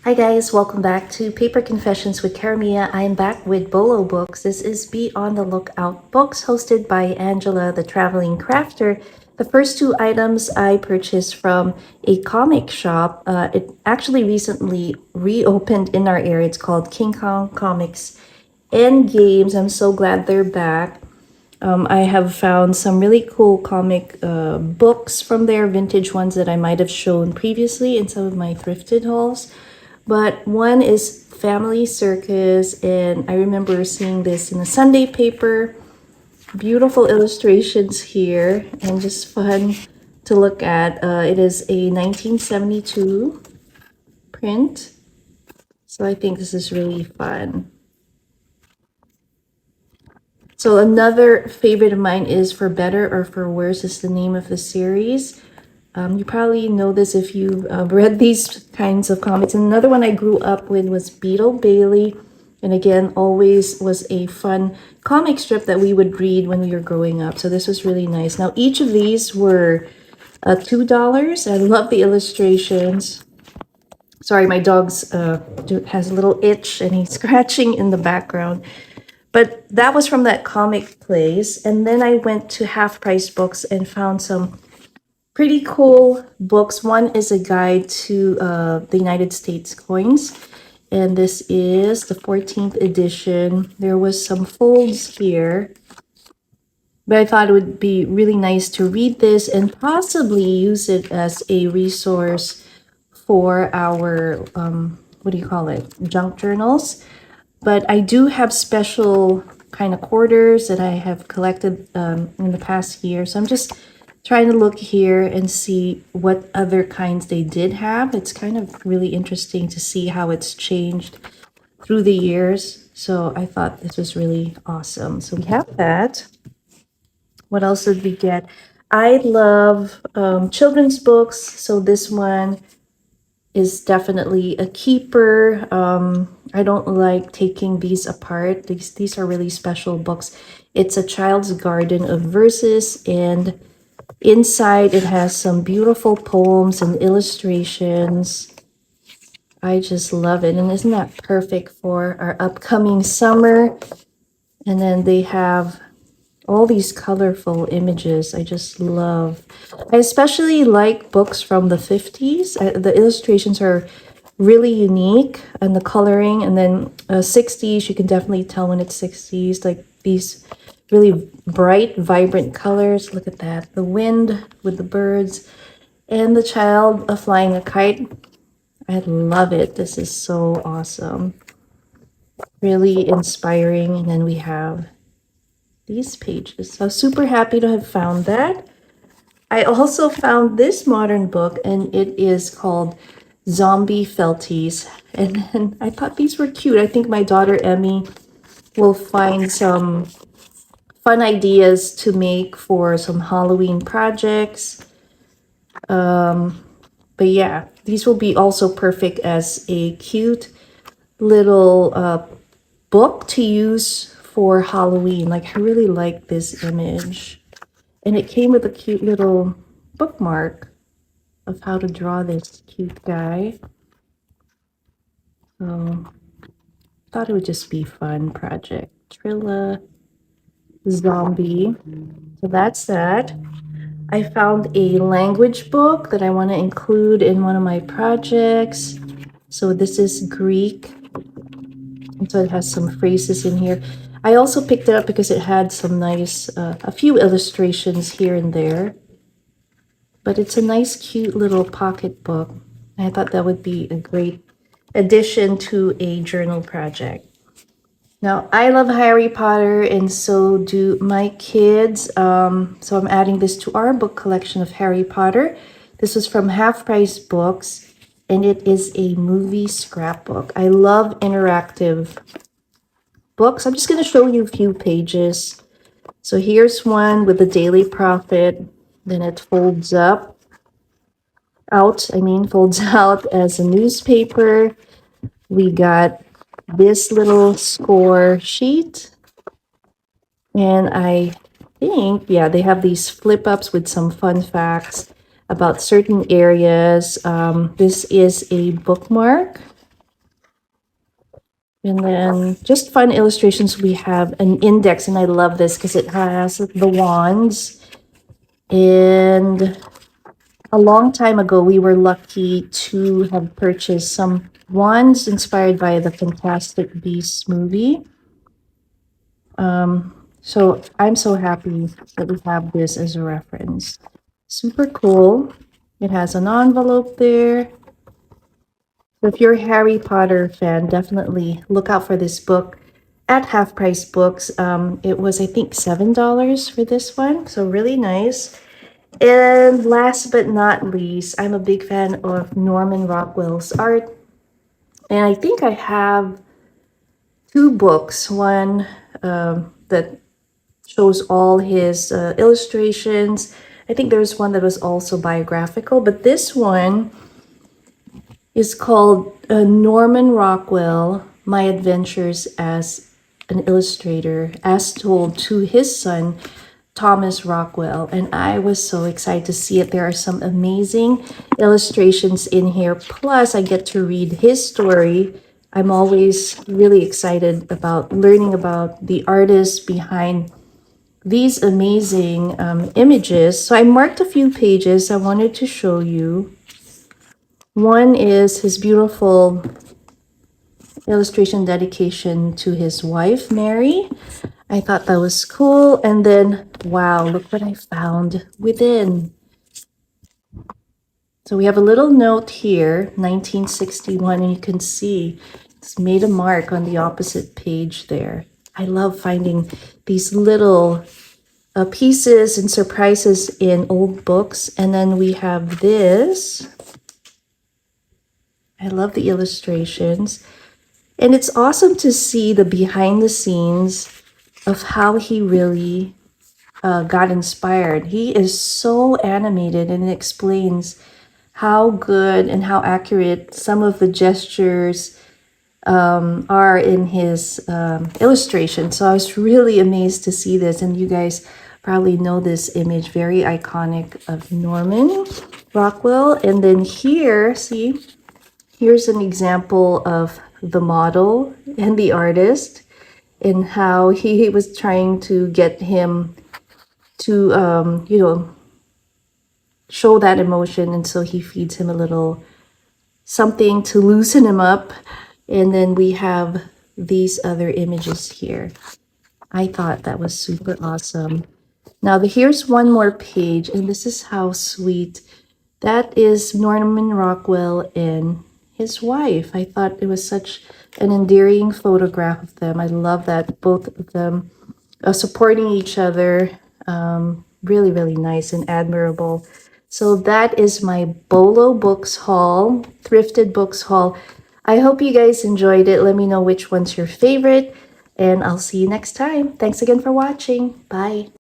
Hi guys, welcome back to Paper Confessions with Karamia. I am back with Bolo Books. This is Be on the Lookout Books, hosted by Angela, the traveling crafter. The first two items I purchased from a comic shop. It actually recently reopened in our area. It's called King Kong Comics and Games. I'm so glad they're back. I have found some really cool comic books from there, vintage ones that I might have shown previously in some of my thrifted hauls. But one is Family Circus, and I remember seeing this in the Sunday paper. Beautiful illustrations here, and just fun to look at. It is a 1972 print, so I think this is really fun. So another favorite of mine is For Better or For Worse is the name of the series. You probably know this if you've read these kinds of comics. And another one I grew up with was Beetle Bailey. And again, always was a fun comic strip that we would read when we were growing up. So this was really nice. Now, each of these were $2. I love the illustrations. Sorry, my dog's has a little itch and he's scratching in the background. But that was from that comic place. And then I went to Half Price Books and found some pretty cool books. One is a guide to the United States coins. And this is the 14th edition. There was some folds here. But I thought it would be really nice to read this and possibly use it as a resource for our, what do you call it, junk journals. But I do have special kind of quarters that I have collected in the past year. So I'm just trying to look here and see what other kinds they did have. It's kind of really interesting to see how it's changed through the years. So I thought this was really awesome. So we have that. What else did we get? I love children's books. So this one is definitely a keeper. I don't like taking these apart. These are really special books. It's a Child's Garden of Verses, and inside it has some beautiful poems and illustrations. I just love it. And isn't that perfect for our upcoming summer? And then they have all these colorful images. I just love. I especially like books from the 50s. The illustrations are really unique, and the coloring. And then 60s, you can definitely tell when it's 60s. Like these really bright, vibrant colors. Look at that. The wind with the birds and the child flying a kite. I love it. This is so awesome. Really inspiring. And then we have these pages. So super happy to have found that. I also found this modern book, and it is called Zombie Felties. And then I thought these were cute. I think my daughter Emmy will find some fun ideas to make for some Halloween projects. But yeah, these will be also perfect as a cute little book to use for Halloween. Like, I really like this image. And it came with a cute little bookmark of how to draw this cute guy. So, thought it would just be fun project. Trilla Zombie. So that's that. I found a language book that I want to include in one of my projects. So this is Greek. And so it has some phrases in here. I also picked it up because it had some nice, a few illustrations here and there. But it's a nice, cute little pocket book. I thought that would be a great addition to a journal project. Now, I love Harry Potter, and so do my kids. So I'm adding this to our book collection of Harry Potter. This was from Half Price Books, and it is a movie scrapbook. I love interactive books. I'm just going to show you a few pages. So here's one with the Daily Prophet. Then it folds folds out as a newspaper. We got this little score sheet. And I think, yeah, they have these flip ups with some fun facts about certain areas. This is a bookmark. And then just fun illustrations. We have an index, and I love this because it has the wands. And a long time ago, we were lucky to have purchased some wands inspired by the Fantastic Beasts movie. So I'm so happy that we have this as a reference. Super cool. It has an envelope there. So if you're a Harry Potter fan, definitely look out for this book at Half Price Books. It was, I think, $7 for this one. So really nice. And last but not least, I'm a big fan of Norman Rockwell's art. And I think I have two books. One that shows all his illustrations. I think there's one that was also biographical, but this one is called Norman Rockwell, My Adventures as an Illustrator, as told to his son, Thomas Rockwell. And I was so excited to see it. There are some amazing illustrations in here. Plus, I get to read his story. I'm always really excited about learning about the artists behind these amazing images. So I marked a few pages I wanted to show you. One is his beautiful illustration dedication to his wife, Mary. I thought that was cool. And then, wow, look what I found within. So we have a little note here, 1961, and you can see it's made a mark on the opposite page there. I love finding these little pieces and surprises in old books. And then we have this. I love the illustrations. And it's awesome to see the behind the scenes of how he really got inspired. He is so animated, and it explains how good and how accurate some of the gestures are in his illustration. So I was really amazed to see this, and you guys probably know this image, very iconic, of Norman Rockwell. And then here, see, here's an example of the model and the artist, and how he was trying to get him to, show that emotion. And so he feeds him a little something to loosen him up. And then we have these other images here. I thought that was super awesome. Now, here's one more page, and this is how sweet. That is Norman Rockwell and his wife. I thought it was such an endearing photograph of them. I love that both of them supporting each other. Really, really nice and admirable. So that is my Bolo Books haul, Thrifted Books haul. I hope you guys enjoyed it. Let me know which one's your favorite, and I'll see you next time. Thanks again for watching. Bye.